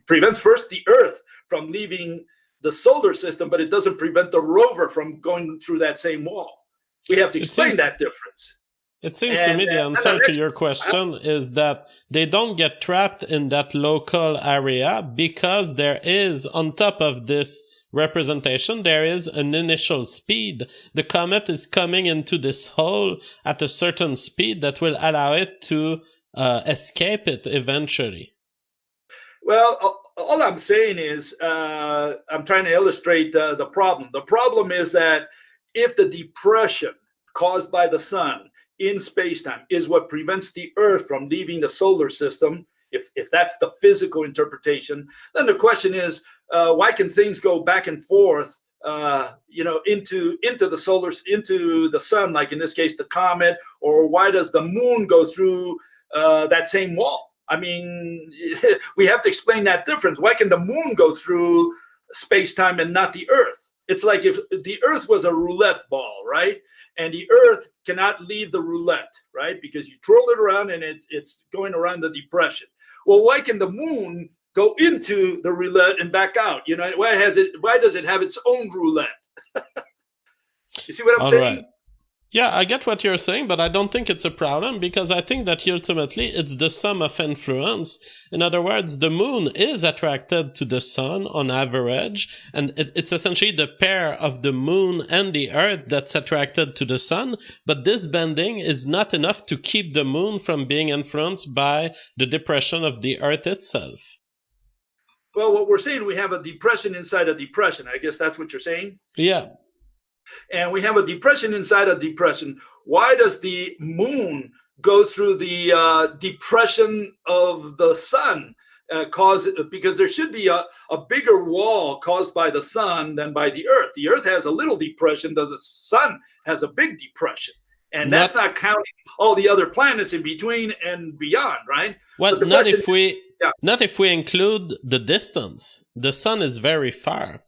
prevents first the Earth from leaving the solar system, but it doesn't prevent the rover from going through that same wall. We have to explain that difference. It seems to me the answer to your question is that they don't get trapped in that local area because there is, on top of this representation, there is an initial speed. The comet is coming into this hole at a certain speed that will allow it to escape it eventually. Well, all I'm saying is I'm trying to illustrate the problem. The problem is that if the depression caused by the sun in space-time is what prevents the Earth from leaving the solar system, if that's the physical interpretation, then the question is, why can things go back and forth, into the sun, like in this case the comet, or why does the moon go through that same wall? I mean, we have to explain that difference. Why can the moon go through space-time and not the Earth? It's like if the Earth was a roulette ball, right? And the Earth cannot leave the roulette, right? Because you twirl it around and it's going around the depression. Well, why can the moon go into the roulette and back out? Why does it have its own roulette? You see what I'm saying? Right. Yeah, I get what you're saying, but I don't think it's a problem because I think that ultimately it's the sum of influence. In other words, the moon is attracted to the sun on average, and it's essentially the pair of the moon and the Earth that's attracted to the sun, but this bending is not enough to keep the moon from being influenced by the depression of the Earth itself. Well, what we're saying, we have a depression inside a depression. I guess that's what you're saying? Yeah. And we have a depression inside a depression. Why does the moon go through the depression of the sun? Because there should be a bigger wall caused by the sun than by the Earth. The Earth has a little depression, the sun has a big depression. And that's not counting all the other planets in between and beyond, right? Well, not if we include the distance. The sun is very far.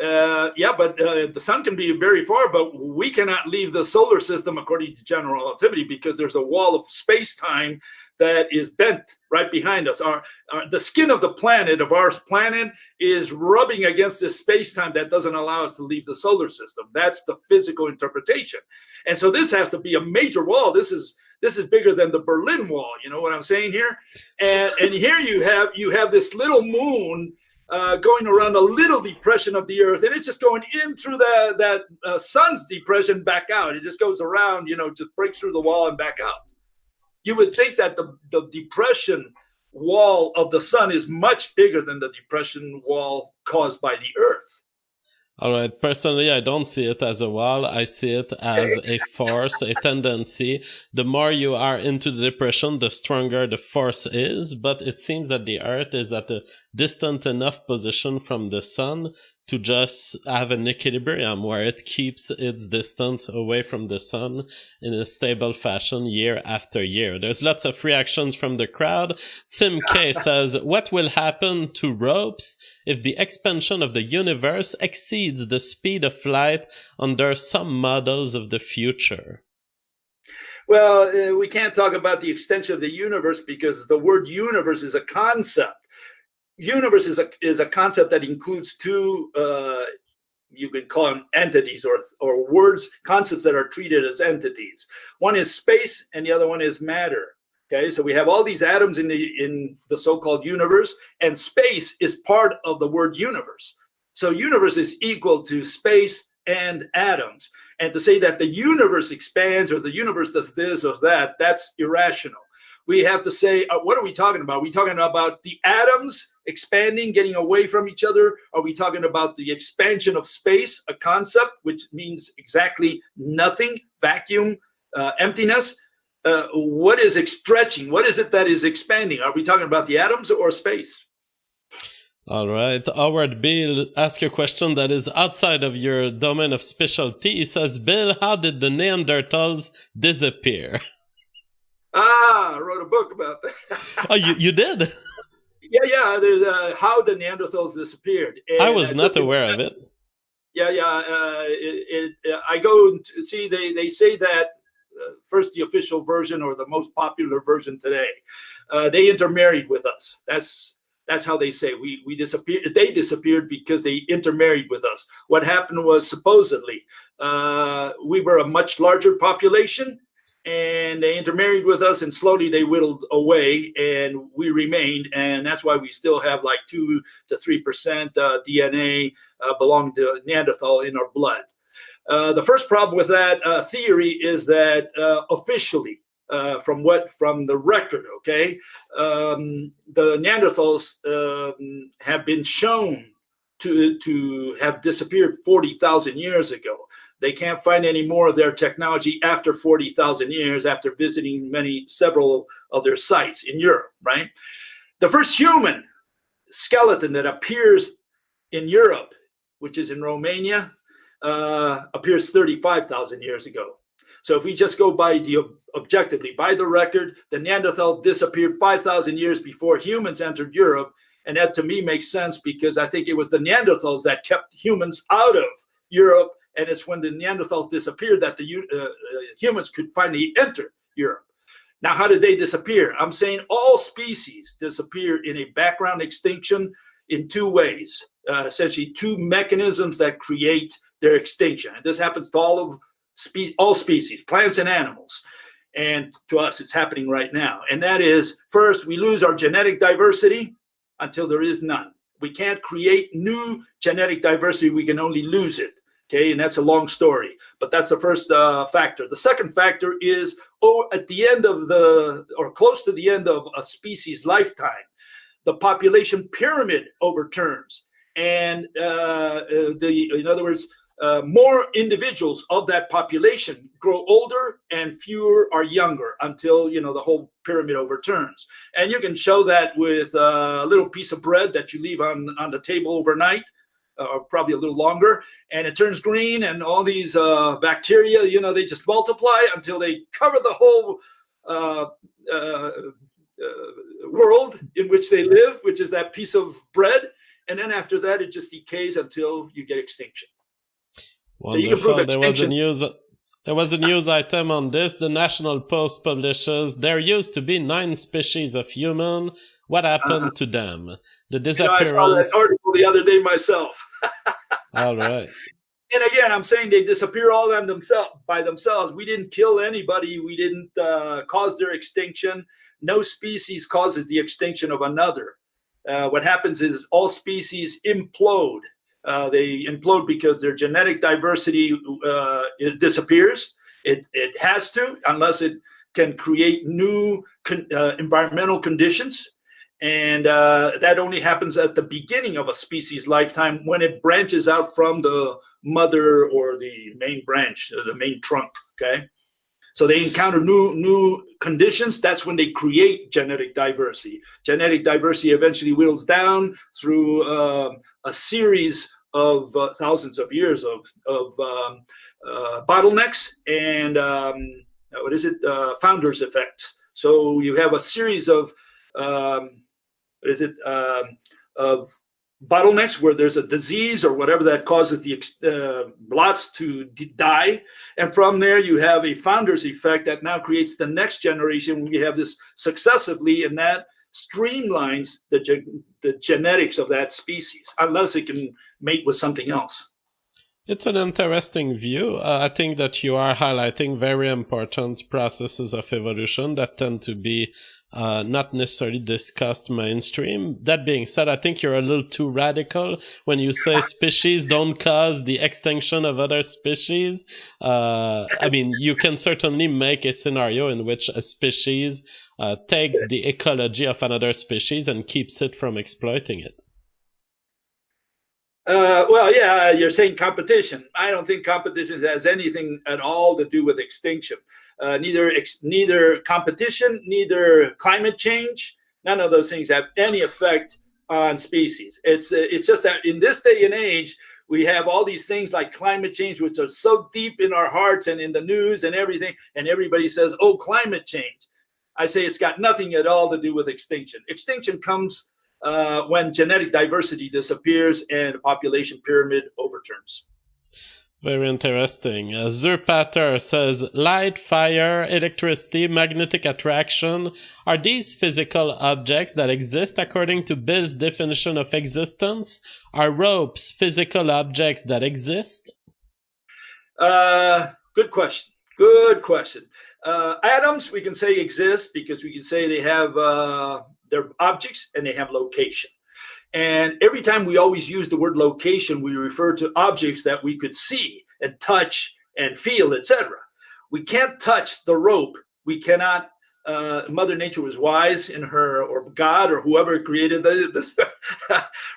But the sun can be very far, but we cannot leave the solar system according to general relativity because there's a wall of space-time that is bent right behind us. The skin of the planet, of our planet, is rubbing against this space-time that doesn't allow us to leave the solar system. That's the physical interpretation. And so this has to be a major wall. This is bigger than the Berlin Wall. You know what I'm saying here? And here you have this little moon going around a little depression of the Earth, and it's just going in through that sun's depression back out. It just goes around, just breaks through the wall and back out. You would think that the depression wall of the sun is much bigger than the depression wall caused by the Earth. All right. Personally, I don't see it as a wall. I see it as a force, a tendency. The more you are into the depression, the stronger the force is. But it seems that the Earth is at a distant enough position from the sun to just have an equilibrium where it keeps its distance away from the sun in a stable fashion year after year. There's lots of reactions from the crowd. Tim K says, what will happen to ropes if the expansion of the universe exceeds the speed of light under some models of the future? Well, we can't talk about the extension of the universe because the word universe is a concept. Universe is a concept that includes two, you can call them entities or words, concepts that are treated as entities. One is space and the other one is matter. Okay, so we have all these atoms in the so-called universe, and space is part of the word universe. So universe is equal to space and atoms. And to say that the universe expands or the universe does this or that, that's irrational. We have to say, what are we talking about? Are we talking about the atoms expanding, getting away from each other? Are we talking about the expansion of space, a concept which means exactly nothing, vacuum, emptiness? What is stretching? What is it that is expanding? Are we talking about the atoms or space? All right. Howard Bill ask a question that is outside of your domain of specialty. He says, Bill, how did the Neanderthals disappear? I wrote a book about that. Oh, you did? Yeah. There's how the Neanderthals disappeared. And I was not aware of it. Yeah. I go to see, they say that first the official version or the most popular version today. They intermarried with us. That's how they say we disappeared. They disappeared because they intermarried with us. What happened was supposedly we were a much larger population, and they intermarried with us, and slowly they whittled away, and we remained, and that's why we still have like 2 to 3% DNA belonging to Neanderthal in our blood. The first problem with that theory is that officially, from the record, okay, the Neanderthals have been shown to have disappeared 40,000 years ago. They can't find any more of their technology after 40,000 years, after visiting several of their sites in Europe, right? The first human skeleton that appears in Europe, which is in Romania, appears 35,000 years ago. So if we just go by objectively by the record, the Neanderthal disappeared 5,000 years before humans entered Europe. And that to me makes sense, because I think it was the Neanderthals that kept humans out of Europe. And it's when the Neanderthals disappeared that the humans could finally enter Europe. Now, how did they disappear? I'm saying all species disappear in a background extinction in 2 ways, essentially 2 mechanisms that create their extinction. And this happens to all species, plants and animals. And to us, it's happening right now. And that is, first, we lose our genetic diversity until there is none. We can't create new genetic diversity. We can only lose it. Okay, and that's a long story, but that's the first factor. The second factor is, at the end of or close to the end of a species' lifetime, the population pyramid overturns, and in other words, more individuals of that population grow older and fewer are younger until the whole pyramid overturns. And you can show that with a little piece of bread that you leave on the table overnight, or probably a little longer, and it turns green, and all these bacteria, they just multiply until they cover the whole world in which they live, which is that piece of bread. And then after that, it just decays until you get extinction. Wonderful. So you can prove extinction. There was a news item on this. The National Post publishes, there used to be 9 species of human. What happened to them? The disappearance. I saw that article the other day myself. All right. And again, I'm saying they disappear all by themselves. We didn't kill anybody. We didn't cause their extinction. No species causes the extinction of another. What happens is all species implode. They implode because their genetic diversity it disappears. It has to, unless it can create new environmental conditions. And that only happens at the beginning of a species' lifetime, when it branches out from the mother or the main branch, the main trunk, okay? So they encounter new conditions. That's when they create genetic diversity. Genetic diversity eventually whittles down through a series of thousands of years of bottlenecks and founder's effects. So you have a series of of bottlenecks where there's a disease or whatever that causes the lots to die. And from there, you have a founder's effect that now creates the next generation. We have this successively, and that streamlines the genetics of that species, unless it can mate with something else. It's an interesting view. I think that you are highlighting very important processes of evolution that tend to be not necessarily discussed mainstream. That being said, I think you're a little too radical when you say species don't cause the extinction of other species. I mean, you can certainly make a scenario in which a species takes the ecology of another species and keeps it from exploiting it. Well, yeah, you're saying competition. I don't think competition has anything at all to do with extinction. Neither competition, neither climate change, none of those things have any effect on species. It's just that in this day and age, we have all these things like climate change, which are so deep in our hearts and in the news and everything, and everybody says, oh, climate change. I say it's got nothing at all to do with extinction. Extinction comes when genetic diversity disappears and the population pyramid overturns. Very interesting. Zurpater says, light, fire, electricity, magnetic attraction, are these physical objects that exist according to Bill's definition of existence? Are ropes physical objects that exist? Good question. Good question. Atoms, we can say exist because we can say they have they're objects and they have location. And every time we always use the word location, we refer to objects that we could see and touch and feel, etc. We can't touch the rope. We cannot. Mother Nature was wise in her, or God, or whoever created this,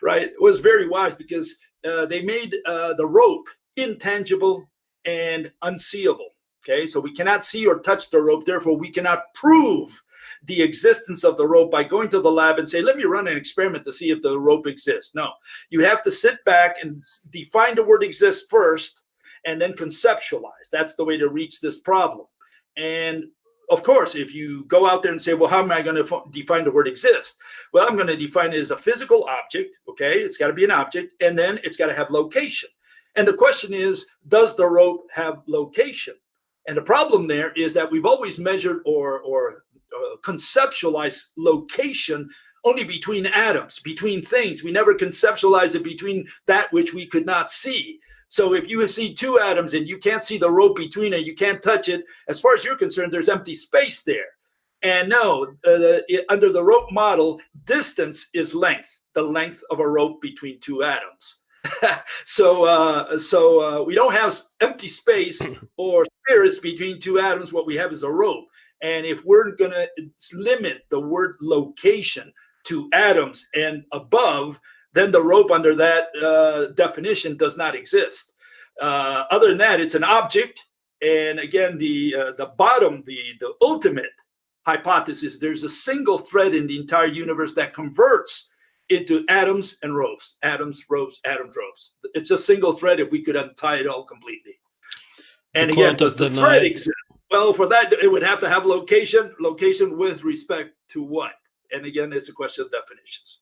right? Was very wise because they made the rope intangible and unseeable. Okay, so we cannot see or touch the rope. Therefore, we cannot prove the existence of the rope by going to the lab and say, let me run an experiment to see if the rope exists. No, you have to sit back and define the word exist first and then conceptualize. That's the way to reach this problem. And of course, if you go out there and say, well, how am I going to define the word exist? Well, I'm going to define it as a physical object. Okay, it's got to be an object, and then it's got to have location. And the question is, does the rope have location? And the problem there is that we've always measured or conceptualize location only between atoms, between things. We never conceptualize it between that which we could not see. So if you see two atoms and you can't see the rope between it, you can't touch it, as far as you're concerned, there's empty space there. And no, under the rope model, distance is length, the length of a rope between two atoms. So we don't have empty space or space between two atoms. What we have is a rope. And if we're going to limit the word location to atoms and above, then the rope under that definition does not exist. Other than that, it's an object. And again, the bottom, the ultimate hypothesis, there's a single thread in the entire universe that converts into atoms and ropes, atoms, ropes, atoms, ropes. It's a single thread if we could untie it all completely. And again, does the thread exist? Well, for that, it would have to have location. Location with respect to what? And again, it's a question of definitions.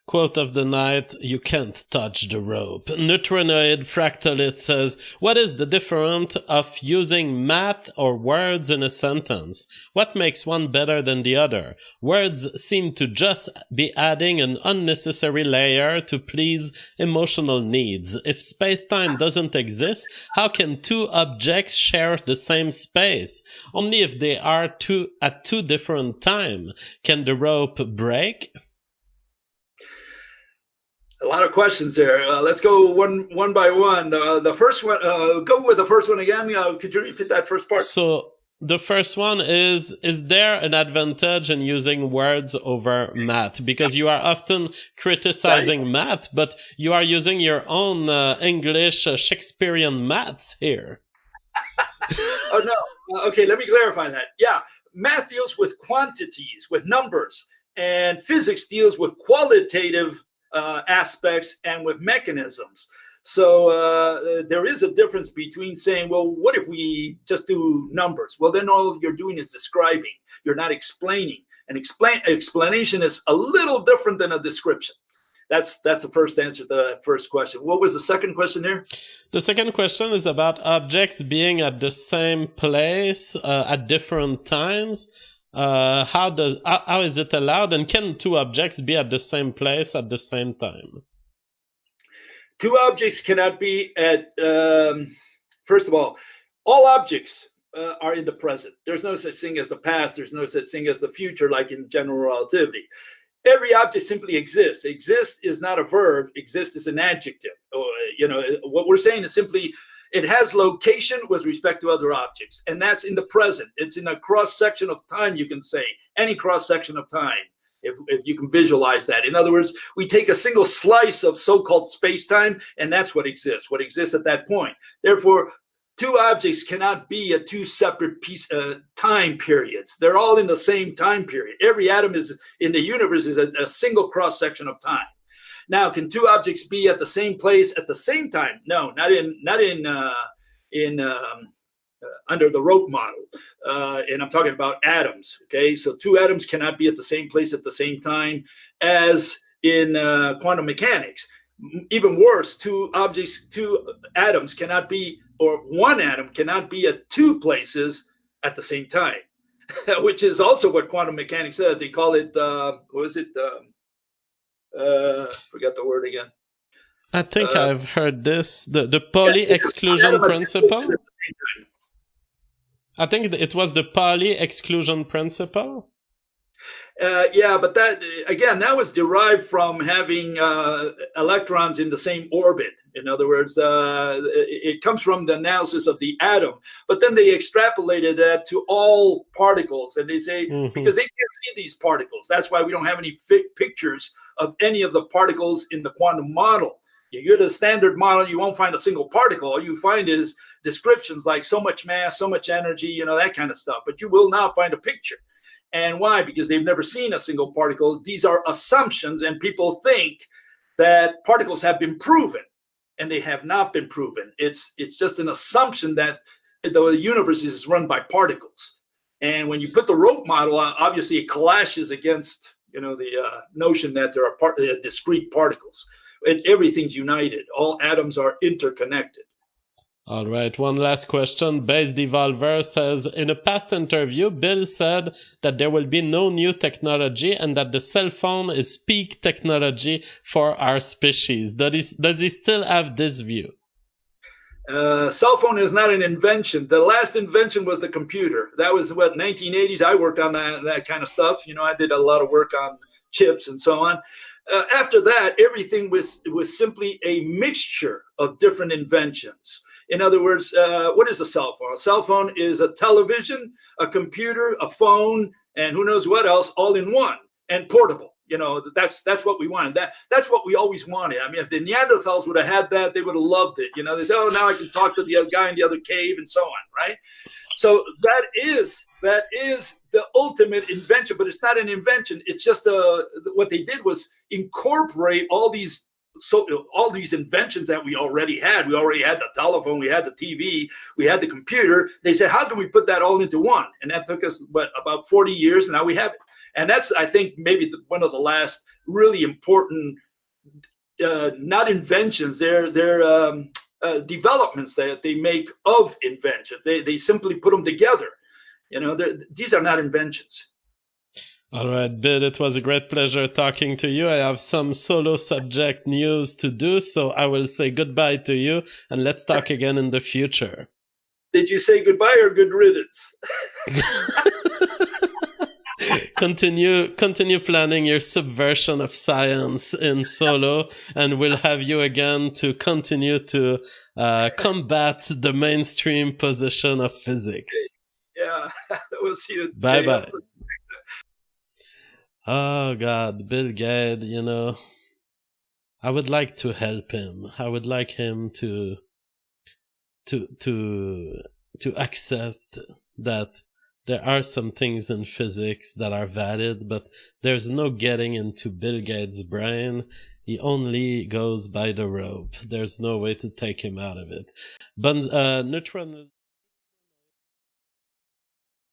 Quote of the night, you can't touch the rope. Neutrinoid Fractalite says, what is the difference of using math or words in a sentence? What makes one better than the other? Words seem to just be adding an unnecessary layer to please emotional needs. If space-time doesn't exist, how can two objects share the same space? Only if they are at two different times. Can the rope break? A lot of questions there. Let's go one by one. The first one, go with the first one again. Could you repeat that first part? So the first one is there an advantage in using words over math? Because you are often criticizing math, but you are using your own English Shakespearean maths here. Oh, no. Okay, let me clarify that. Yeah, math deals with quantities, with numbers, and physics deals with qualitative aspects and with mechanisms. So there is a difference between saying, well, what if we just do numbers? Well, then all you're doing is describing. You're not explaining. An explanation is a little different than a description. That's the first answer to the first question. What was the second question there? The second question is about objects being at the same place at different times. How is it allowed, and can two objects be at the same place at the same time? Two objects cannot be at, first of all objects are in the present. There's no such thing as the past. There's no such thing as the future, like in general relativity. Every object simply exists. Exist is not a verb. Exist is an adjective. What we're saying is simply it has location with respect to other objects, and that's in the present. It's in a cross-section of time, you can say, any cross-section of time, if you can visualize that. In other words, we take a single slice of so-called space-time, and that's what exists at that point. Therefore, two objects cannot be at two separate time periods. They're all in the same time period. Every atom is in the universe is a single cross-section of time. Now, can two objects be at the same place at the same time? No, not under the rope model. And I'm talking about atoms. Okay, so two atoms cannot be at the same place at the same time as in quantum mechanics. Even worse, two atoms cannot be, or one atom cannot be at two places at the same time, which is also what quantum mechanics says. They call it, what is it? Forgot the word again. I think I've heard this, the Pauli exclusion principle. I think it was the Pauli exclusion principle. Yeah, but that, again, that was derived from having electrons in the same orbit. In other words, it comes from the analysis of the atom, but then they extrapolated that to all particles. And they say, because they can't see these particles, that's why we don't have any pictures of any of the particles in the quantum model. You get a standard model, you won't find a single particle. All you find is descriptions like so much mass, so much energy, you know, that kind of stuff. But you will not find a picture. And why? Because they've never seen a single particle. These are assumptions, and people think that particles have been proven, and they have not been proven. It's just an assumption that the universe is run by particles. And when you put the rope model on, obviously it clashes against, you know, the notion that there are discrete particles. Everything's united. All atoms are interconnected. All right, one last question. Base Devolver says, in a past interview, Bill said that there will be no new technology and that the cell phone is peak technology for our species. Does he still have this view? Cell phone is not an invention. The last invention was the computer. That was what, 1980s. I worked on that kind of stuff. You know, I did a lot of work on chips and so on. After that, everything was simply a mixture of different inventions. In other words, what is a cell phone? A cell phone is a television, a computer, a phone, and who knows what else, all in one, and portable. You know, that's what we wanted. That's what we always wanted. I mean, if the Neanderthals would have had that, they would have loved it. You know, they say, oh, now I can talk to the other guy in the other cave and so on, right? So that is the ultimate invention, but it's not an invention. It's just what they did was incorporate all these inventions that we already had. We already had the telephone, we had the TV, we had the computer. They said, how can we put that all into one? And that took us, about 40 years, and now we have it. And that's, I think, maybe one of the last really important, not inventions, they're developments that they make of inventions. They simply put them together. You know, these are not inventions. All right, Bill, it was a great pleasure talking to you. I have some solo subject news to do, so I will say goodbye to you, and let's talk again in the future. Did you say goodbye or good riddance? Continue planning your subversion of science in solo, and we'll have you again to continue to combat the mainstream position of physics. Yeah, we'll see you. Bye-bye. Oh God, Bill Gates, you know, I would like to help him. I would like him to accept that there are some things in physics that are valid, but there's no getting into Bill Gates' brain. He only goes by the rope. There's no way to take him out of it. But neutron